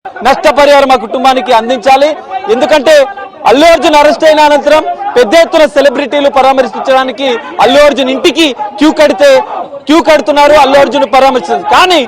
నష్టపరిహారం ఆ కుటుంబానికి అందించాలి. ఎందుకంటే అల్లు అర్జున్ అరెస్ట్ అయిన అనంతరం పెద్ద ఎత్తున సెలబ్రిటీలు పరామర్శించడానికి అల్లు అర్జున్ ఇంటికి క్యూ కడుతున్నారు. అల్లు అర్జున్ పరామర్శించారు. కానీ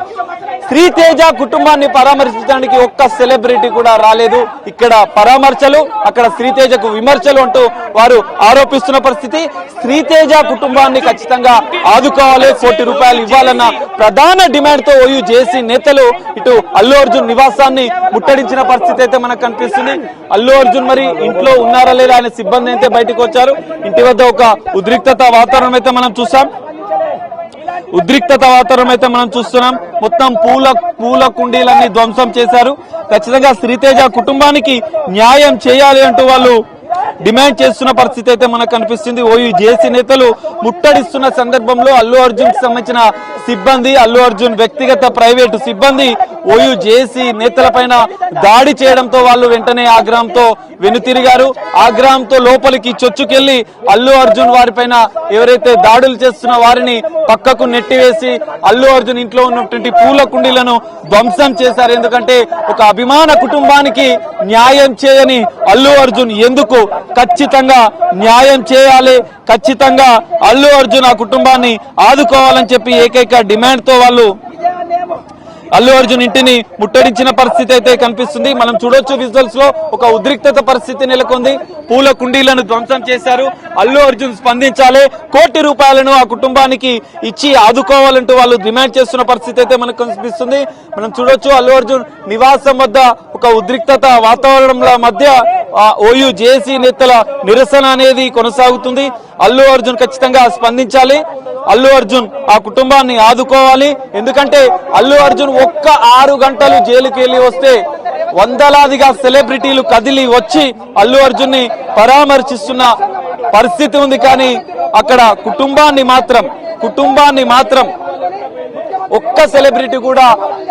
శ్రీతేజ కుటుంబాన్ని పరామర్శించడానికి ఒక్క సెలబ్రిటీ కూడా రాలేదు. ఇక్కడ పరామర్శలు, అక్కడ శ్రీతేజకు విమర్శలు అంటూ వారు ఆరోపిస్తున్న పరిస్థితి. శ్రీతేజ కుటుంబాన్ని ఖచ్చితంగా ఆదుకోవాలి, ₹1 ఇవ్వాలన్న ప్రధాన డిమాండ్ తో OUJC నేతలు ఇటు అల్లు అర్జున్ నివాసాన్ని ముట్టడించిన పరిస్థితి అయితే మనకు కనిపిస్తుంది. అల్లు అర్జున్ మరి ఇంట్లో ఉన్నారా లేదా, ఆయన సిబ్బంది అయితే బయటకు వచ్చారు. ఇంటి వద్ద ఒక ఉద్రిక్తత వాతావరణం అయితే మనం చూస్తున్నాం. మొత్తం పూల కుండీలన్నీ ధ్వంసం చేశారు. ఖచ్చితంగా శ్రీతేజ కుటుంబానికి న్యాయం చేయాలి అంటూ వాళ్ళు డిమాండ్ చేస్తున్న పరిస్థితి అయితే మనకు కనిపిస్తుంది. OUJC నేతలు ముట్టడిస్తున్న సందర్భంలో అల్లు అర్జున్ కి సంబంధించిన సిబ్బంది, అల్లు అర్జున్ వ్యక్తిగత ప్రైవేటు సిబ్బంది OUJC నేతల పైన దాడి చేయడంతో వాళ్ళు వెంటనే ఆగ్రహంతో వెనుతిరిగారు. ఆగ్రహంతో లోపలికి చొచ్చుకెళ్లి అల్లు అర్జున్ వారిపైన ఎవరైతే దాడులు చేస్తున్న వారిని పక్కకు నెట్టివేసి అల్లు అర్జున్ ఇంట్లో ఉన్నటువంటి పూల కుండీలను ధ్వంసం చేశారు. ఎందుకంటే ఒక అభిమాన కుటుంబానికి న్యాయం చేయని అల్లు అర్జున్ ఎందుకు? ఖచ్చితంగా న్యాయం చేయాలి, ఖచ్చితంగా అల్లు అర్జున్ ఆ కుటుంబాన్ని ఆదుకోవాలని చెప్పి ఏకైక డిమాండ్ తో వాళ్ళు అల్లు అర్జున్ ఇంటిని ముట్టడించిన పరిస్థితి అయితే కనిపిస్తుంది. మనం చూడొచ్చు విజువల్స్ లో ఒక ఉద్రిక్తత పరిస్థితి నెలకొంది. పూల కుండీలను ధ్వంసం చేశారు. అల్లు అర్జున్ స్పందించాలి, ₹1 ఆ కుటుంబానికి ఇచ్చి ఆదుకోవాలంటూ వాళ్ళు డిమాండ్ చేస్తున్న పరిస్థితి అయితే మనకు కనిపిస్తుంది. మనం చూడొచ్చు అల్లు అర్జున్ నివాసం వద్ద ఒక ఉద్రిక్తత వాతావరణంలో మధ్య OUJC నేతల నిరసన అనేది కొనసాగుతుంది. అల్లు అర్జున్ ఖచ్చితంగా స్పందించాలి, అల్లు అర్జున్ ఆ కుటుంబాన్ని ఆదుకోవాలి. ఎందుకంటే అల్లు అర్జున్ ఒక్క 6 గంటలు జైలుకి వెళ్ళి వస్తే వందలాదిగా సెలబ్రిటీలు కదిలి వచ్చి అల్లు అర్జున్ ని పరామర్శిస్తున్న పరిస్థితి ఉంది. కానీ అక్కడ కుటుంబాన్ని మాత్రం ఒక్క సెలబ్రిటీ కూడా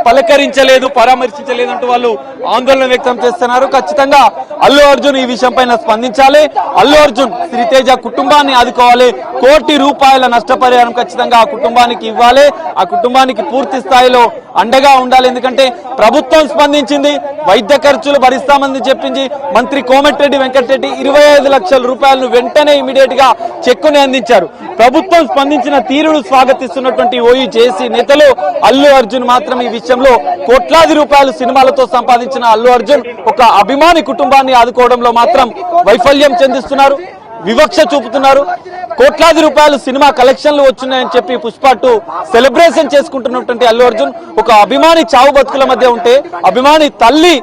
పలకరించలేదు, పరామర్శించలేదు అంటూ వాళ్ళు ఆందోళన వ్యక్తం చేస్తున్నారు. ఖచ్చితంగా అల్లు అర్జున్ ఈ విషయం పైన స్పందించాలి. అల్లు అర్జున్ శ్రీతేజ కుటుంబాన్ని ఆదుకోవాలి. ₹1 నష్టపరిహారం ఖచ్చితంగా ఆ కుటుంబానికి ఇవ్వాలి. ఆ కుటుంబానికి పూర్తి స్థాయిలో అండగా ఉండాలి. ఎందుకంటే ప్రభుత్వం స్పందించింది, వైద్య ఖర్చులు భరిస్తామని చెప్పింది. మంత్రి కోమటిరెడ్డి వెంకటరెడ్డి ₹25 లక్షల వెంటనే ఇమీడియట్ గా చెక్కుని అందించారు. ప్రభుత్వం స్పందించిన తీరును స్వాగతిస్తున్నటువంటి OUJC నేతలు అల్లు అర్జున్ మాత్రం ఈ విషయంలో ₹1,00,000 సినిమాలతో సంపాదించిన అల్లు అర్జున్ ఒక అభిమాని కుటుంబాన్ని ఆదుకోవడంలో మాత్రం వైఫల్యం చెందిస్తున్నారు, వివక్ష చూపుతున్నారు. ₹1,00,000 సినిమా కలెక్షన్లు వచ్చినాయని చెప్పి పుష్ప 2 సెలబ్రేషన్ చేసుకుంటున్నటువంటి అల్లు అర్జున్ ఒక అభిమాని చావు బతుకుల మధ్య ఉంటే, అభిమాని తల్లి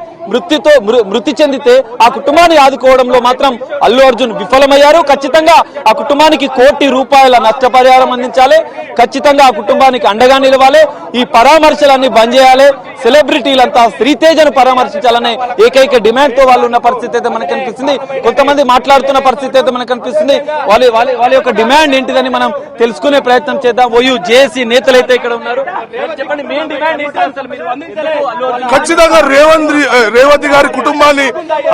మృతి చెందితే ఆ కుటుంబాన్ని ఆదుకోవడంలో మాత్రం అల్లు అర్జున్ విఫలమయ్యారు. ఖచ్చితంగా ఆ కుటుంబానికి ₹1 నష్టపరిహారం అందించాలి, ఖచ్చితంగా ఆ కుటుంబానికి అండగా నిలవాలి. ఈ పరామర్శలన్నీ బంద్ చేయాలి. సెలబ్రిటీలంతా శ్రీతేజను పరామర్శించాలనే ఏకైక డిమాండ్ తో వాళ్ళు ఉన్న పరిస్థితి అయితే మనకు కనిపిస్తుంది. కొంతమంది మాట్లాడుతున్న పరిస్థితి అయితే మనకు కనిపిస్తుంది. వాళ్ళ యొక్క డిమాండ్ ఏంటిదని మనం తెలుసుకునే ప్రయత్నం చేద్దాం. OUJC నేతలు అయితే ఇక్కడ ఉన్నారు. చెప్పండి, మెయిన్ డిమాండ్ ఏంటి అసలు? ఖచ్చితంగా రేవంత్ గారి కుటుంబాన్ని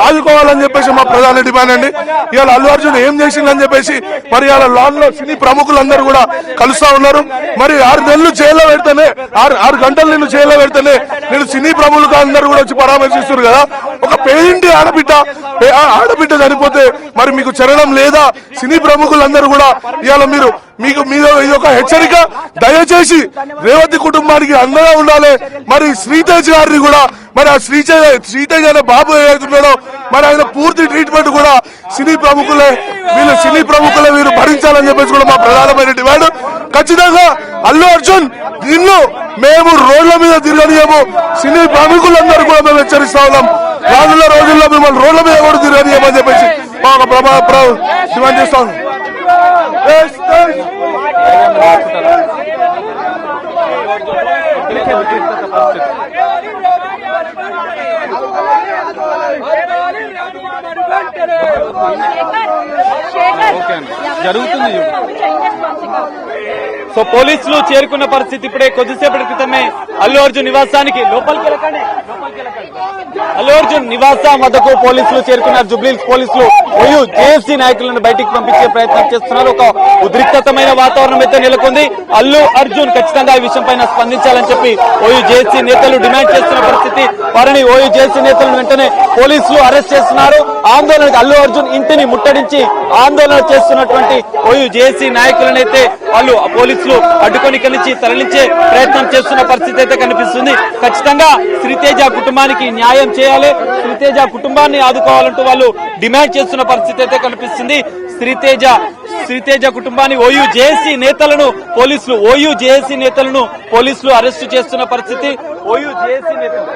ఆదుకోవాలని చెప్పేసి మా ప్రధాన డిమాండ్ అండి. ఇవాళ అల్లు అర్జున్ ఏం చేసిందని చెప్పేసి మరి ఇవాళ లాన్ లో సినీ ప్రముఖులందరూ కూడా కలుస్తా ఉన్నారు. మరి 6 నెలలు జైల్లో పెడితేనే, 6 గంటలు నిన్ను జైల్లో పెడితేనే నేను సినీ ప్రముఖులు అందరూ కూడా వచ్చి పరామర్శిస్తున్నారు కదా. ఒక పేదింటి ఆడబిడ్డ చనిపోతే మరి మీకు చరణం లేదా? సినీ ప్రముఖులందరూ కూడా ఇవాళ మీకు మీద ఇది ఒక హెచ్చరిక. దయచేసి రేవంత్ కుటుంబానికి అండగా ఉండాలి. మరి శ్రీతేజ్ గారిని కూడా, మరి ఆ శ్రీతేజ్ అనే బాబు ఏదైతున్నాడో మరి ఆయన పూర్తి ట్రీట్మెంట్ కూడా సినీ ప్రముఖులే వీరు భరించాలని చెప్పేసి కూడా మా ప్రధానమైన డిమాండ్. ఖచ్చితంగా అల్లు అర్జున్ నిన్ను మేము రోడ్ల మీద తిరగనియము. సినీ ప్రముఖులందరూ కూడా మేము హెచ్చరిస్తా ఉన్నాం. రానున్న రోజుల్లో మిమ్మల్ని రోడ్ల మీద కూడా తిరగనియమని చెప్పేసి మా డిమాండ్ చేస్తాం. జరుగుతుంది. సో పోలీసులు చేరుకున్న పరిస్థితి ఇప్పుడే కొద్దిసేపటి క్రితమే అల్లు అర్జున్ నివాసానికి లోపలికి వెళ్ళకండి అల్లు అర్జున్ నివాసం వద్దకు పోలీసులు చేరుకున్నారు. జూబ్లీహిల్స్ పోలీసులు ఓయూ జేఏసీ నాయకులను బయటికి పంపించే ప్రయత్నం చేస్తున్నారు. ఒక ఉద్రిక్తమైన వాతావరణం అయితే నెలకొంది. అల్లు అర్జున్ ఖచ్చితంగా ఈ విషయం పైన స్పందించాలని చెప్పి ఓయూ జేఏసీ నేతలు డిమాండ్ చేస్తున్న పరిస్థితి. వారిని ఓయూ జేఏసీ నేతలను వెంటనే పోలీసులు అరెస్ట్ చేస్తున్నారు. ఆందోళనకు అల్లు అర్జున్ ఇంటిని ముట్టడించి ఆందోళన చేస్తున్నటువంటి ఓయూ జేఏసీ నాయకులనైతే వాళ్ళు పోలీసులు అడ్డుకొని ఇక్కడి నుంచి తరలించే ప్రయత్నం చేస్తున్న పరిస్థితి అయితే కనిపిస్తుంది. ఖచ్చితంగా శ్రీతేజ కుటుంబానికి న్యాయం చేయాలి, శ్రీతేజ కుటుంబాన్ని ఆదుకోవాలంటూ వాళ్ళు డిమాండ్ చేస్తున్న పరిస్థితి అయితే కనిపిస్తుంది. శ్రీతేజ కుటుంబాన్ని ఓయూ జేఏసీ నేతలను పోలీసులు అరెస్టు చేస్తున్న పరిస్థితి. ఓయూ జేఏసీ నేతలు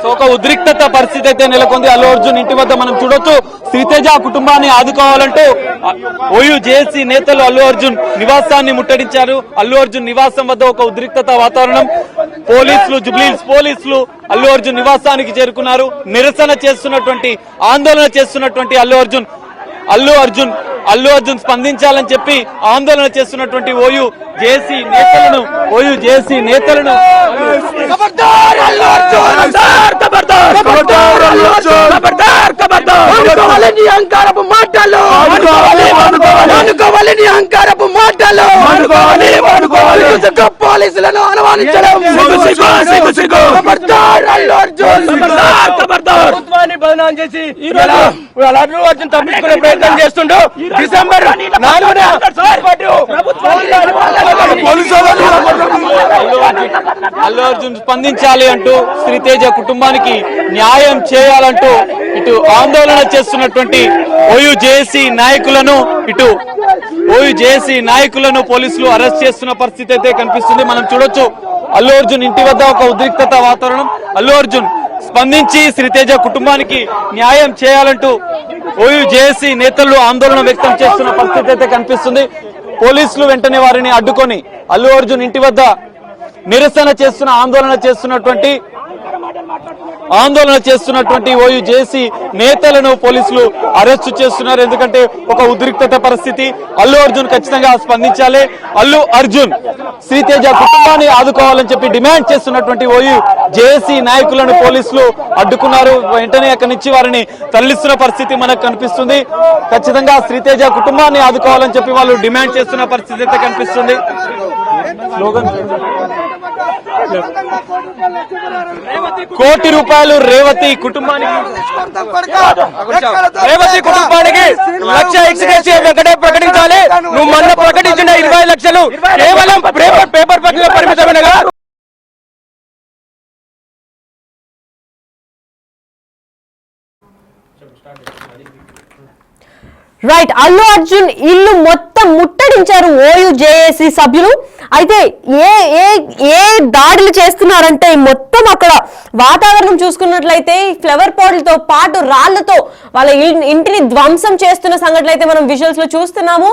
సో ఒక ఉద్రిక్తత పరిస్థితి అయితే నెలకొంది. అల్లు అర్జున్ ఇంటి వద్ద మనం చూడొచ్చు. శ్రీతేజ కుటుంబాన్ని ఆదుకోవాలంటూ ఓయూ జేఏసీ నేతలు అల్లు అర్జున్ నివాసాన్ని ముట్టడించారు. అల్లు అర్జున్ నివాసం వద్ద ఒక ఉద్రిక్తత వాతావరణం. పోలీసులు జూబ్లీహిల్స్ పోలీసులు అల్లు అర్జున్ నివాసానికి చేరుకున్నారు. నిరసన చేస్తున్నటువంటి ఆందోళన చేస్తున్నటువంటి అల్లు అర్జున్ స్పందించాలని చెప్పి ఆందోళన చేస్తున్నటువంటి ఓయూ జేఏసీ నేతలను పోలీసులను అనుమానించడం ప్రభుత్వాన్ని బదనాం చేసి అల్లు అర్జున్ తప్పించుకునే ప్రయత్నం చేస్తుండో డిసెంబర్ 4న అల్లు అర్జున్ స్పందించాలి అంటూ శ్రీతేజ కుటుంబానికి న్యాయం చేయాలంటూ ఇటు ఆందోళన చేస్తున్నటువంటి ఓయూ జేఏసీ నాయకులను పోలీసులు అరెస్ట్ చేస్తున్న పరిస్థితి అయితే కనిపిస్తుంది. మనం చూడొచ్చు అల్లు అర్జున్ ఇంటి వద్ద ఒక ఉద్రిక్తత వాతావరణం. అల్లు అర్జున్ స్పందించి శ్రీతేజ కుటుంబానికి న్యాయం చేయాలంటూ ఓయూ జేఏసీ నేతలు ఆందోళన వ్యక్తం చేస్తున్న పరిస్థితి అయితే కనిపిస్తుంది. పోలీసులు వెంటనే వారిని అడ్డుకొని అల్లు అర్జున్ ఇంటి వద్ద నిరసన చేస్తున్న ఆందోళన చేస్తున్నటువంటి ఓయూ జేఏసీ నేతలను పోలీసులు అరెస్టు చేస్తున్నారు. ఎందుకంటే ఒక ఉద్రిక్తత పరిస్థితి. అల్లు అర్జున్ ఖచ్చితంగా స్పందించాలి, అల్లు అర్జున్ శ్రీతేజ కుటుంబాన్ని ఆదుకోవాలని చెప్పి డిమాండ్ చేస్తున్నటువంటి ఓయూ జేఏసీ నాయకులను పోలీసులు అడ్డుకున్నారు. వెంటనే అక్కడి నుంచి వారిని తరలిస్తున్న పరిస్థితి మనకు కనిపిస్తుంది. ఖచ్చితంగా శ్రీతేజ కుటుంబాన్ని ఆదుకోవాలని చెప్పి వాళ్ళు డిమాండ్ చేస్తున్న పరిస్థితి అయితే కనిపిస్తుంది. కోటి రూపాయలు రేవతి కుటుంబానికి లక్ష ఎక్స్గ్రేషియా వెంకటే ప్రకటించాలి. నువ్వు మొన్న ప్రకటించిన 20 లక్షలు కేవలం పేపర్ పట్ల పరిమితమైన రైట్. అల్లు అర్జున్ ఇల్లు మొత్తం ముట్టడించారు ఓయూ జేఏసీ సభ్యులు. అయితే ఏ దాడులు చేస్తున్నారంటే మొత్తం అక్కడ వాతావరణం చూసుకున్నట్లయితే ఫ్లవర్ పాట్లతో పాటు రాళ్లతో వాళ్ళ ఇంటిని ధ్వంసం చేస్తున్న సంఘటనలు అయితే మనం విజువల్స్ లో చూస్తున్నాము.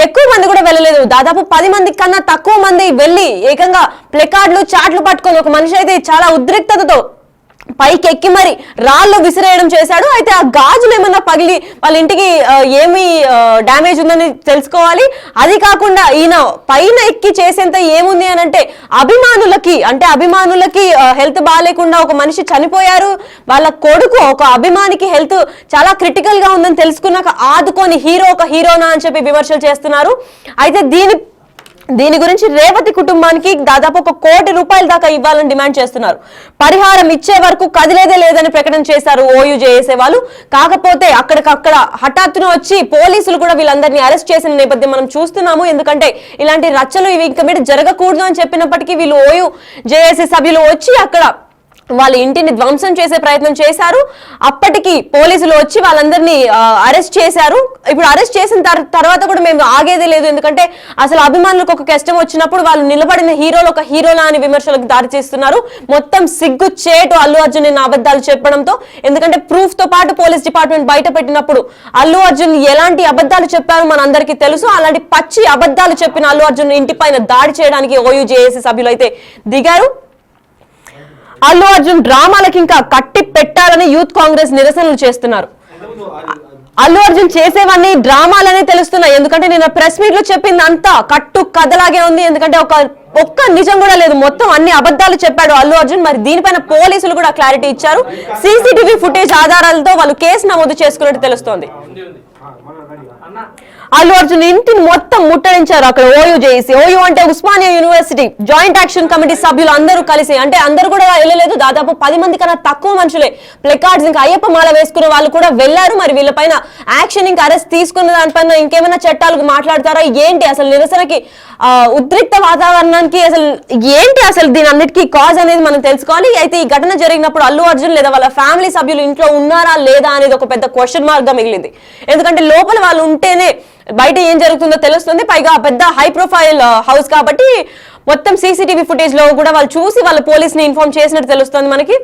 ఎక్కువ మంది కూడా వెళ్ళలేదు. దాదాపు 10 మంది కన్నా తక్కువ మంది వెళ్ళి ఏకంగా ప్లెకార్డులు చాట్లు పట్టుకొని ఒక మనిషి అయితే చాలా ఉద్రిక్తతతో పైకి ఎక్కి మరి రాళ్ళు విసిరేయడం చేశాడు. అయితే ఆ గాజులు ఏమన్నా పగిలి వాళ్ళ ఇంటికి ఏమి డ్యామేజ్ ఉందని తెలుసుకోవాలి. అది కాకుండా ఈయన పైన ఎక్కి చేసేంత ఏముంది అని అంటే అభిమానులకి హెల్త్ బాగాలేకుండా ఒక మనిషి చనిపోయారు. వాళ్ళ కొడుకు ఒక అభిమానికి హెల్త్ చాలా క్రిటికల్ గా ఉందని తెలుసుకున్నాక ఆదుకొని ఒక హీరోనా అని చెప్పి విమర్శలు చేస్తున్నారు. అయితే దీని గురించి రేవతి కుటుంబానికి దాదాపు 1 కోటి రూపాయల దాకా ఇవ్వాలని డిమాండ్ చేస్తున్నారు. పరిహారం ఇచ్చే వరకు కదిలేదే లేదని ప్రకటన చేశారు ఓయూ జేఏసీ వాళ్ళు. కాకపోతే అక్కడికక్కడ హఠాత్తున వచ్చి పోలీసులు కూడా వీళ్ళందరినీ అరెస్ట్ చేసిన నేపథ్యం మనం చూస్తున్నాము. ఎందుకంటే ఇలాంటి రచ్చలు ఇవి ఇంకా మీద జరగకూడదు అని చెప్పినప్పటికీ వీళ్ళు ఓయూ జేఏసీ సభ్యులు వచ్చి అక్కడ వాళ్ళ ఇంటిని ధ్వంసం చేసే ప్రయత్నం చేశారు. అప్పటికి పోలీసులు వచ్చి వాళ్ళందరినీ అరెస్ట్ చేశారు. ఇప్పుడు అరెస్ట్ చేసిన తర్వాత కూడా మేము ఆగేదే లేదు. ఎందుకంటే అసలు అభిమానులకు ఒక కష్టం వచ్చినప్పుడు వాళ్ళు నిలబడిన ఒక హీరోలా అని విమర్శలకు దారి చేస్తున్నారు. మొత్తం సిగ్గు చేటు అల్లు అర్జున్ నిన్న అబద్ధాలు చెప్పడంతో. ఎందుకంటే ప్రూఫ్ తో పాటు పోలీస్ డిపార్ట్మెంట్ బయట పెట్టినప్పుడు అల్లు అర్జున్ ఎలాంటి అబద్ధాలు చెప్పారో మనందరికీ తెలుసు. అలాంటి పచ్చి అబద్ధాలు చెప్పిన అల్లు అర్జున్ ఇంటిపైన దాడి చేయడానికి ఓయూ జేఏసీ సభ్యులు అయితే దిగారు. అల్లు అర్జున్ డ్రామాలకి ఇంకా కట్టి పెట్టాలని యూత్ కాంగ్రెస్ నిరసనలు చేస్తున్నారు. అల్లు అర్జున్ చేసేవన్నీ డ్రామాలనే తెలుస్తున్నాయి. ఎందుకంటే నేను ప్రెస్ మీట్ లో చెప్పింది అంతా కట్టు కథలాగే ఉంది. ఎందుకంటే ఒక్క నిజం కూడా లేదు, మొత్తం అన్ని అబద్ధాలు చెప్పాడు అల్లు అర్జున్. మరి దీనిపైన పోలీసులు కూడా క్లారిటీ ఇచ్చారు. సీసీటీవీ ఫుటేజ్ ఆధారాలతో వాళ్ళు కేసు నమోదు చేసుకున్నట్టు తెలుస్తోంది. అల్లు అర్జున్ ఇంటిని మొత్తం ముట్టడించారు. అక్కడ ఓయూ జేఏసీ, ఓయూ అంటే Osmania university joint action committee సభ్యులు అందరూ కలిసి, అంటే అందరూ కూడా వెళ్ళలేదు, దాదాపు 10 మంది కన్నా తక్కువ మనుషులే ప్లకార్డ్స్ ఇంకా అయ్యప్ప మాల వేసుకున్న వాళ్ళు కూడా వెళ్లారు. మరి వీళ్ళపైన యాక్షన్ ఇంకా అరెస్ట్ తీసుకున్న దానిపైన ఇంకేమైనా చట్టాలు మాట్లాడతారా ఏంటి, అసలు నిరసనకి ఉద్రిక్త వాతావరణానికి అసలు ఏంటి, అసలు దీని అన్నిటికీ కాజ్ అనేది మనం తెలుసుకోవాలి. అయితే ఈ ఘటన జరిగినప్పుడు అల్లు అర్జున్ లేదా వాళ్ళ ఫ్యామిలీ సభ్యులు ఇంట్లో ఉన్నారా లేదా అనేది ఒక పెద్ద క్వశ్చన్ మార్క్ గా మిగిలింది. ఎందుకంటే లోపల వాళ్ళు ఉంటేనే బయట ఏం జరుగుతుందో తెలుస్తుంది. పైగా పెద్ద హై ప్రొఫైల్ హౌస్ కాబట్టి మొత్తం సీసీటీవీ ఫుటేజ్ లో కూడా వాళ్ళు చూసి వాళ్ళ పోలీస్ ని ఇన్ఫార్మ్ చేసినట్టు తెలుస్తుంది మనకి.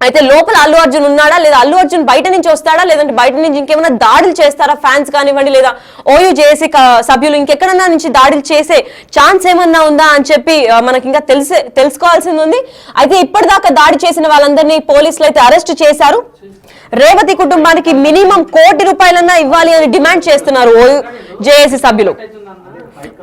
అయితే లోపల అల్లు అర్జున్ ఉన్నాడా లేదా, అల్లు అర్జున్ బయట నుంచి వస్తాడా, లేదంటే బయట నుంచి ఇంకేమైనా దాడులు చేస్తారా ఫ్యాన్స్ కానివ్వండి, లేదా ఓయూ జేఏసీ సభ్యులు ఇంకెక్కడన్నా నుంచి దాడులు చేసే ఛాన్స్ ఏమన్నా ఉందా అని చెప్పి మనకి ఇంకా తెలుసుకోవాల్సింది ఉంది. అయితే ఇప్పటిదాకా దాడి చేసిన వాళ్ళందరినీ పోలీసులు అయితే అరెస్ట్ చేశారు. రేవతి కుటుంబానికి మినిమం ₹1 కోటి ఇవ్వాలి అని డిమాండ్ చేస్తున్నారు ఓయూ జేఏసీ సభ్యులు.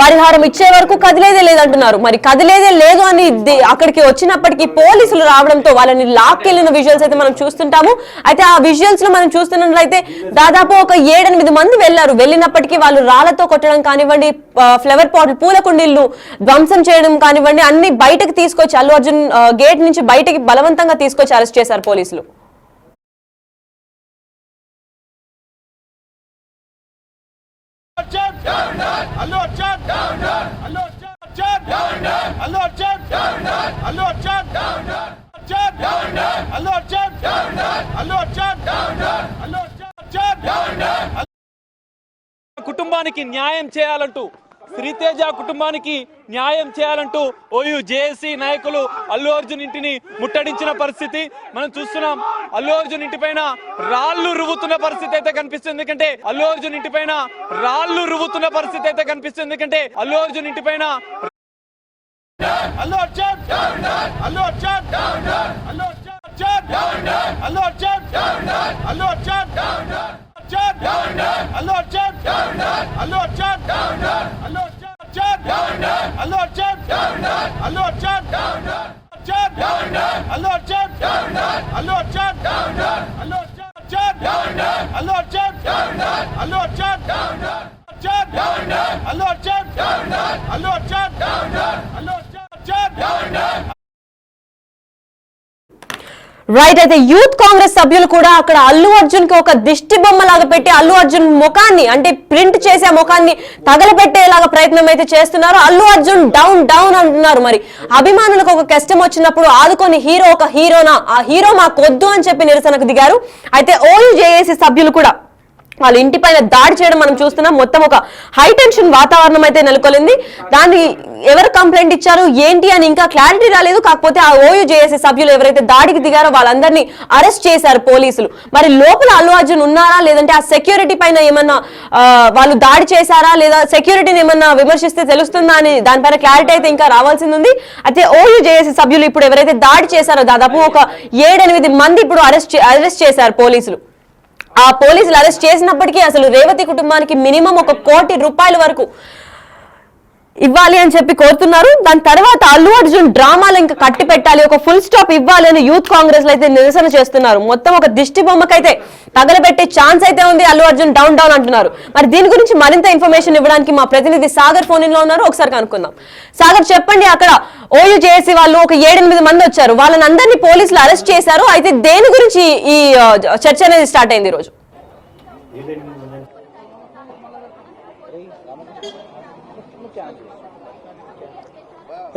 పరిహారం ఇచ్చే వరకు కదిలేదే లేదంటున్నారు. మరి కదిలేదే లేదు అని అక్కడికి వచ్చినప్పటికీ పోలీసులు రావడంతో వాళ్ళని లాక్కెళ్లిన విజువల్స్ అయితే మనం చూస్తుంటాము. అయితే ఆ విజువల్స్ లో మనం చూస్తున్నట్లయితే దాదాపు ఒక 7-8 మంది వెళ్లారు. వెళ్ళినప్పటికీ వాళ్ళు రాళ్లతో కొట్టడం కానివ్వండి, ఫ్లవర్ పాట్ పూల కుండీలను ధ్వంసం చేయడం కానివ్వండి, అన్ని బయటకు తీసుకొచ్చి అల్లు అర్జున్ గేట్ నుంచి బయటకి బలవంతంగా తీసుకొచ్చి అరెస్ట్ చేశారు పోలీసులు. Allu Arjun down down, Allu Arjun down down, Allu Arjun down down, Allu Arjun down down, Allu Arjun down down, Allu Arjun down down, Allu Arjun down down. కుటుంబానికి న్యాయం చేయాలంటూ, శ్రీతేజ కుటుంబానికి న్యాయం చేయాలంటూ ఓయూ జేఏసీ నాయకులు అల్లు అర్జున్ ఇంటిని ముట్టడించిన పరిస్థితి మనం చూస్తున్నాం. అల్లు అర్జున్ ఇంటి పైన రాళ్లు రువ్వుతున్న పరిస్థితి అయితే కనిపిస్తుంది. ఎందుకంటే అల్లు అర్జున్ ఇంటి పైన రాళ్లు రువ్వుతున్న పరిస్థితి అయితే కనిపిస్తుంది. ఎందుకంటే అల్లు అర్జున్ ఇంటి పైన Allu Arjun down down, Allu Arjun down down, Allu Arjun down down, Allu Arjun down down, Allu Arjun down down, Allu Arjun down down, Allu Arjun down down, Allu Arjun down down, Allu Arjun down down, Allu Arjun down down, Allu Arjun down down, Allu Arjun down down, Allu Arjun down down, Allu Arjun down down, Allu Arjun down down, Allu Arjun down down, Allu Arjun down down, Allu Arjun down down. Right. అయితే youth Congress సభ్యులు కూడా అక్కడ అల్లు అర్జున్ కి ఒక దిష్టి బొమ్మ లాగా పెట్టి అల్లు అర్జున్ ముఖాన్ని, అంటే ప్రింట్ చేసే ముఖాన్ని తగలబెట్టేలాగా ప్రయత్నం అయితే చేస్తున్నారు. అల్లు అర్జున్ డౌన్ డౌన్ అంటున్నారు. మరి అభిమానులకు ఒక కష్టం వచ్చినప్పుడు ఆదుకొని హీరో ఒక హీరోనా, ఆ హీరో మాకొద్దు అని చెప్పి నిరసనకు దిగారు. అయితే ఓయూ జేఏసీ సభ్యులు కూడా వాళ్ళ ఇంటి పైన దాడి చేయడం మనం చూస్తున్నాం. మొత్తం ఒక హై టెన్షన్ వాతావరణం అయితే నెలకొలింది. దాన్ని ఎవరు కంప్లైంట్ ఇచ్చారు ఏంటి అని ఇంకా క్లారిటీ రాలేదు. కాకపోతే ఆ ఓయూ జేఏసీ సభ్యులు ఎవరైతే దాడికి దిగారో వాళ్ళందరినీ అరెస్ట్ చేశారు పోలీసులు. మరి లోపల అల్లు అర్జున్ ఉన్నారా, లేదంటే ఆ సెక్యూరిటీ పైన ఏమన్నా వాళ్ళు దాడి చేశారా, లేదా సెక్యూరిటీని ఏమన్నా విమర్శిస్తే తెలుస్తుందా అని దానిపైన క్లారిటీ అయితే ఇంకా రావాల్సింది ఉంది. అయితే ఓయూ జేఏసీ సభ్యులు ఇప్పుడు ఎవరైతే దాడి చేశారో దాదాపు ఒక 7-8 మంది ఇప్పుడు అరెస్ట్ చేశారు పోలీసులు. ఆ పోలీసులు అరెస్ట్ చేసినప్పటికీ అసలు రేవతి కుటుంబానికి మినిమం ₹1 కోటి వరకు ఇవ్వాలి అని చెప్పి కోరుతున్నారు. దాని తర్వాత అల్లు అర్జున్ డ్రామాలు ఇంకా కట్టి పెట్టాలి, ఒక ఫుల్ స్టాప్ ఇవ్వాలి అని యూత్ కాంగ్రెస్ అయితే నిరసన చేస్తున్నారు. మొత్తం ఒక దిష్టి బొమ్మకైతే తగలబెట్టే ఛాన్స్ అయితే ఉంది. అల్లు అర్జున్ డౌన్ డౌన్ అంటున్నారు. మరి దీని గురించి మరింత ఇన్ఫర్మేషన్ ఇవ్వడానికి మా ప్రతినిధి సాగర్ ఫోన్ ఇన్ లో ఉన్నారు. ఒకసారి కనుక్కుందాం. సాగర్, చెప్పండి, అక్కడ ఓయూ జేఏసీ వాళ్ళు ఒక 7-8 మంది వచ్చారు, వాళ్ళని అందరినీ పోలీసులు అరెస్ట్ చేశారు. అయితే దేని గురించి ఈ చర్చ అనేది స్టార్ట్ అయింది ఈరోజు?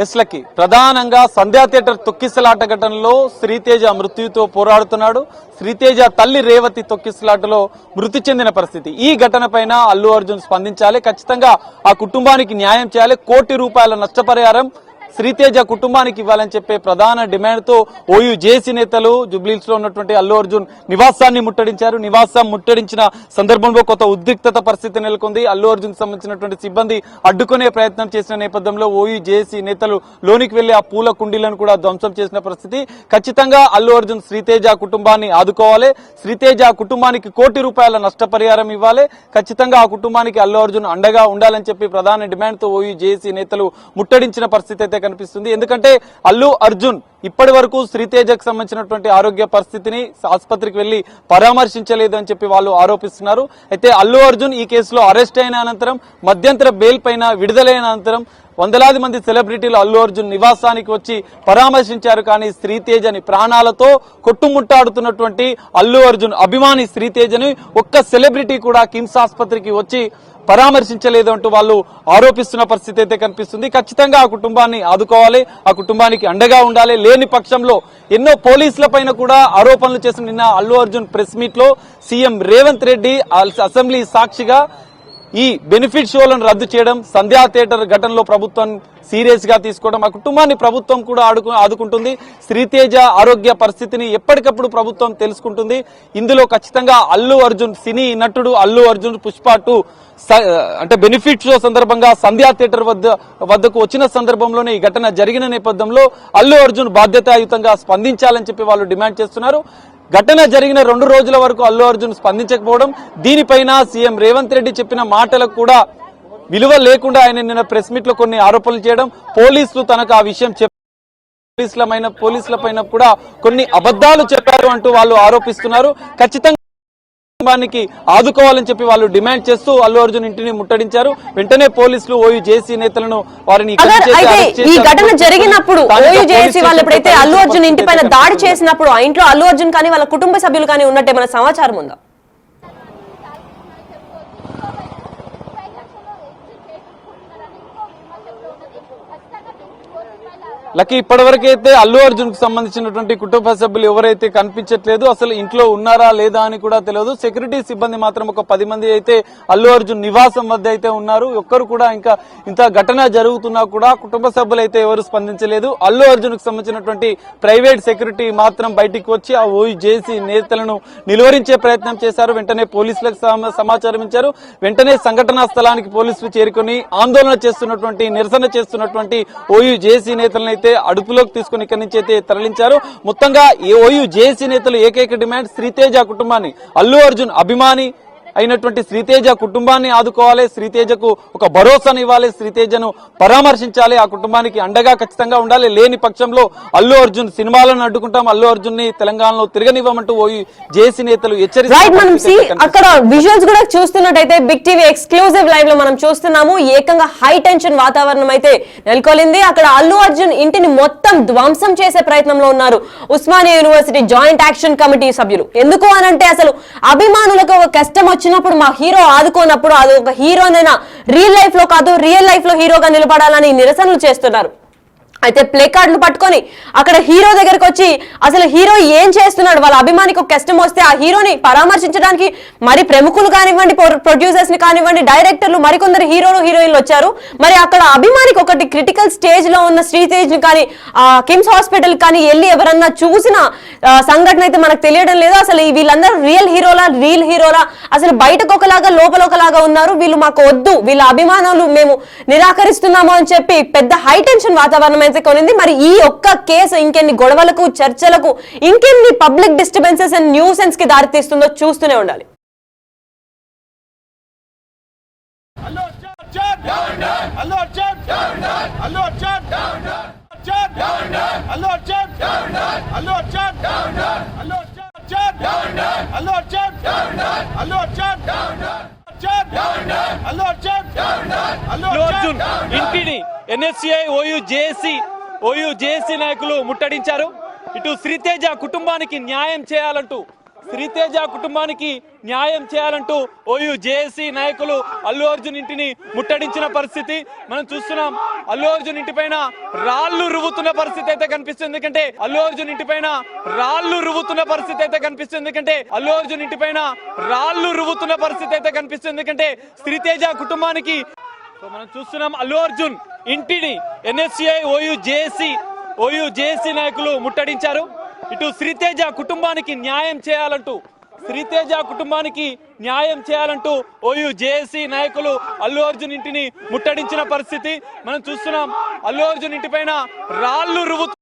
ఎస్లకి ప్రధానంగా సంధ్యా థియేటర్ తొక్కిసలాట ఘటనలో శ్రీతేజ మృత్యుతో పోరాడుతున్నాడు. శ్రీతేజ తల్లి రేవతి తొక్కిసలాటలో మృతి చెందిన పరిస్థితి. ఈ ఘటన పైన అల్లు అర్జున్ స్పందించాలి, ఖచ్చితంగా ఆ కుటుంబానికి న్యాయం చేయాలి. ₹1 కోటి నష్టపరిహారం శ్రీతేజ కుటుంబానికి ఇవ్వాలని చెప్పే ప్రధాన డిమాండ్ తో ఓయూ జేసీ నేతలు జూబ్లీహిల్స్ లో ఉన్నటువంటి అల్లు అర్జున్ నివాసాన్ని ముట్టడించారు. నివాసం ముట్టడించిన సందర్భంలో కొత్త ఉద్రిక్తత పరిస్థితి నెలకొంది. అల్లు అర్జున్ సంబంధించినటువంటి సిబ్బంది అడ్డుకునే ప్రయత్నం చేసిన నేపథ్యంలో ఓయూ జేసీ నేతలు లోనికి వెళ్లి ఆ పూల కుండీలను కూడా ధ్వంసం చేసిన పరిస్థితి. ఖచ్చితంగా అల్లు అర్జున్ శ్రీతేజ కుటుంబాన్ని ఆదుకోవాలి. శ్రీతేజ కుటుంబానికి ₹1 కోటి నష్టపరిహారం ఇవ్వాలి. ఖచ్చితంగా ఆ కుటుంబానికి అల్లు అర్జున్ అండగా ఉండాలని చెప్పి ప్రధాన డిమాండ్ తో ఓయూ జేసీ నేతలు ముట్టడించిన పరిస్థితి అయితే కనిపిస్తుంది. ఎందుకంటే అల్లు అర్జున్ ఇప్పటి వరకు శ్రీతేజకు సంబంధించినటువంటి ఆరోగ్య పరిస్థితిని ఆసుపత్రికి వెళ్లి పరామర్శించలేదు అని చెప్పి వాళ్ళు ఆరోపిస్తున్నారు. అయితే అల్లు అర్జున్ ఈ కేసులో అరెస్ట్ అయిన అనంతరం మధ్యంతర బెయిల్ పైన విడుదలైన అనంతరం వందలాది మంది సెలబ్రిటీలు అల్లు అర్జున్ నివాసానికి వచ్చి పరామర్శించారు. కానీ శ్రీతేజని ప్రాణాలతో కొట్టుముట్టాడుతున్నటువంటి అల్లు అర్జున్ అభిమాని శ్రీతేజని ఒక్క సెలబ్రిటీ కూడా కిమ్స్ ఆసుపత్రికి వచ్చి పరామర్శించలేదు అంటూ వాళ్ళు ఆరోపిస్తున్న పరిస్థితి అయితే కనిపిస్తుంది. ఖచ్చితంగా ఆ కుటుంబాన్ని ఆదుకోవాలి, ఆ కుటుంబానికి అండగా ఉండాలి. లేని పక్షంలో ఎన్నో పోలీసుల పైన కూడా ఆరోపణలు చేసిన నిన్న అల్లు అర్జున్ ప్రెస్ మీట్ లో సీఎం రేవంత్ రెడ్డి అసెంబ్లీ సాక్షిగా ఈ బెనిఫిట్ షోలను రద్దు చేయడం, సంధ్యా థియేటర్ ఘటనలో ప్రభుత్వం సీరియస్ గా తీసుకోవడం, ఆ కుటుంబాన్ని ప్రభుత్వం కూడా ఆదుకుంటుంది. శ్రీతేజ ఆరోగ్య పరిస్థితిని ఎప్పటికప్పుడు ప్రభుత్వం తెలుసుకుంటుంది. ఇందులో ఖచ్చితంగా అల్లు అర్జున్ సినీ నటుడు అల్లు అర్జున్ పుష్ప 2 అంటే బెనిఫిట్ షో సందర్భంగా సంధ్యా థియేటర్ వద్దకు వచ్చిన సందర్భంలోనే ఈ ఘటన జరిగిన నేపథ్యంలో అల్లు అర్జున్ బాధ్యతాయుతంగా స్పందించాలని చెప్పి వాళ్ళు డిమాండ్ చేస్తున్నారు. ఘటన జరిగిన 2 రోజుల వరకు అల్లు అర్జున్ స్పందించకపోవడం, దీనిపైన సీఎం రేవంత్ రెడ్డి చెప్పిన మాటలకు కూడా విలువ లేకుండా ఆయన నిన్న ప్రెస్ మీట్ లో కొన్ని ఆరోపణలు చేయడం, పోలీసులు తనకు ఆ విషయం పోలీసుల పైన కూడా కొన్ని అబద్ధాలు చెప్పారు అంటూ వాళ్ళు ఆరోపిస్తున్నారు. ఖచ్చితంగా కుటుంబానికి ఆదుకోవాలని చెప్పి వాళ్ళు డిమాండ్ చేస్తూ అల్లు అర్జున్ ఇంటిని ముట్టడించారు. వెంటనే పోలీసులు ఓయూ జేసీ నేతలను వారిని ఈ ఘటన జరిగినప్పుడు ఓయూ జేసీ వాళ్ళు ఎప్పుడైతే అల్లు అర్జున్ ఇంటి పైన దాడి చేసినప్పుడు ఆ ఇంట్లో అల్లు అర్జున్ కానీ వాళ్ళ కుటుంబ సభ్యులు కానీ ఉన్నట్టే మన సమాచారం ఉందా? లక్కీ ఇప్పటివరకు అయితే అల్లు అర్జున్ కు సంబంధించినటువంటి కుటుంబ సభ్యులు ఎవరైతే కనిపించట్లేదు, అసలు ఇంట్లో ఉన్నారా లేదా అని కూడా తెలియదు. సెక్యూరిటీ సిబ్బంది మాత్రం ఒక 10 మంది అయితే అల్లు అర్జున్ నివాసం వద్ద అయితే ఉన్నారు. ఒక్కరు కూడా ఇంకా ఇంత ఘటన జరుగుతున్నా కూడా కుటుంబ సభ్యులు అయితే ఎవరు స్పందించలేదు. అల్లు అర్జున్ కు సంబంధించినటువంటి ప్రైవేట్ సెక్యూరిటీ మాత్రం బయటికి వచ్చి ఆ ఓయూ జేసీ నేతలను నిలువరించే ప్రయత్నం చేశారు. వెంటనే పోలీసులకు సమాచారం ఇచ్చారు. వెంటనే సంఘటనా స్థలానికి పోలీసులు చేరుకొని ఆందోళన చేస్తున్నటువంటి నిరసన చేస్తున్నటువంటి ఓయూ జేసీ నేతలను అదుపులోకి తీసుకుని ఇక్కడి నుంచి అయితే తరలించారు. మొత్తంగా ఓయూ జేసీ నేతలు ఏకైక డిమాండ్ శ్రీతేజ కుటుంబాన్ని, అల్లు అర్జున్ అభిమాని అయినటువంటి శ్రీతేజ కుటుంబాన్ని ఆదుకోవాలి, శ్రీతేజకు ఒక భరోసాను ఇవ్వాలి, శ్రీతేజను పరామర్శించాలి, ఆ కుటుంబానికి అండగా ఖచ్చితంగా ఉండాలి. లేని పక్షంలో అల్లు అర్జున్ సినిమాలను అడ్డుకుంటాం, అల్లు అర్జున్ ని తెలంగాణలో తిరగనివ్వమంటూ ఓయూ జేసీ నేతలు హెచ్చరిస్తున్నారు. అక్కడ విజువల్స్ కూడా చూస్తున్నట్టయితే బిగ్ టీవీ ఎక్స్క్లూజివ్ లైవ్ లో మనం చూస్తున్నాము. ఏకంగా హై టెన్షన్ వాతావరణం అయితే నెలకొలింది. అక్కడ అల్లు అర్జున్ ఇంటిని మొత్తం ధ్వంసం చేసే ప్రయత్నంలో ఉన్నారు Osmania university joint action committee సభ్యులు. ఎందుకు అనంటే అసలు అభిమానులకు ఒక కష్టం వచ్చినప్పుడు మా హీరో ఆదుకోనప్పుడు అది ఒక హీరోనైనా రియల్ లైఫ్ లో కాదు, రియల్ లైఫ్ లో హీరోగా నిలబడాలని నిరసనలు చేస్తున్నారు. అయితే ప్లే కార్డులు పట్టుకొని అక్కడ హీరో దగ్గరకు వచ్చి అసలు హీరో ఏం చేస్తున్నాడు, వాళ్ళ అభిమానికి ఒక కష్టం వస్తే ఆ హీరోని పరామర్శించడానికి మరి ప్రముఖులు కానివ్వండి, ప్రొడ్యూసర్స్ ని కానివ్వండి, డైరెక్టర్లు, మరికొందరు హీరోలు హీరోయిన్లు వచ్చారు. మరి అక్కడ అభిమానికి ఒకటి క్రిటికల్ స్టేజ్ లో ఉన్న శ్రీతేజ్ ని కానీ కిమ్స్ హాస్పిటల్ కానీ వెళ్ళి ఎవరన్నా చూసిన సంఘటన అయితే మనకు తెలియడం లేదు. అసలు వీళ్ళందరూ రియల్ హీరోలా అసలు బయటకు ఒకలాగా లోపల ఒకలాగా ఉన్నారు. వీళ్ళు మాకు వద్దు, వీళ్ళ అభిమానులు మేము నిరాకరిస్తున్నాము అని చెప్పి పెద్ద హై టెన్షన్ వాతావరణం కొనింది. మరి ఈ ఒక్క కేసు ఇంకెన్ని గొడవలకు, చర్చలకు, ఇంకెన్ని పబ్లిక్ డిస్టర్బెన్సెస్ అండ్ న్యూసెన్స్ కి దారితీస్తుందో చూస్తూనే ఉండాలి. ఇంటిని ఎన్ఎస్సిఐ ఓయూ జేసీ నాయకులు ముట్టడించారు. ఇటు శ్రీతేజ కుటుంబానికి న్యాయం చేయాలంటూ ఓయూ జేసీ నాయకులు అల్లు అర్జున్ ఇంటిని ముట్టడించిన పరిస్థితి మనం చూస్తున్నాం. అల్లు అర్జున్ ఇంటి పైన రాళ్లు రువ్వుతున్న పరిస్థితి అయితే కనిపిస్తుంది. ఎందుకంటే అల్లు అర్జున్ ఇంటి పైన రాళ్లు రువ్వుతున్న పరిస్థితి అయితే కనిపిస్తుంది. ఎందుకంటే శ్రీతేజ కుటుంబానికి మనం చూస్తున్నాం అల్లు అర్జున్ ఇంటిని ఎన్ఎస్సిఐ ఓయూ జేఏసీ నాయకులు ముట్టడించారు. ఇటు శ్రీతేజ కుటుంబానికి న్యాయం చేయాలంటూ ఓయూ జేఏసీ నాయకులు అల్లు అర్జున్ ఇంటిని ముట్టడించిన పరిస్థితి మనం చూస్తున్నాం. అల్లు అర్జున్ ఇంటి పైన రాళ్లు రువ్వుతూ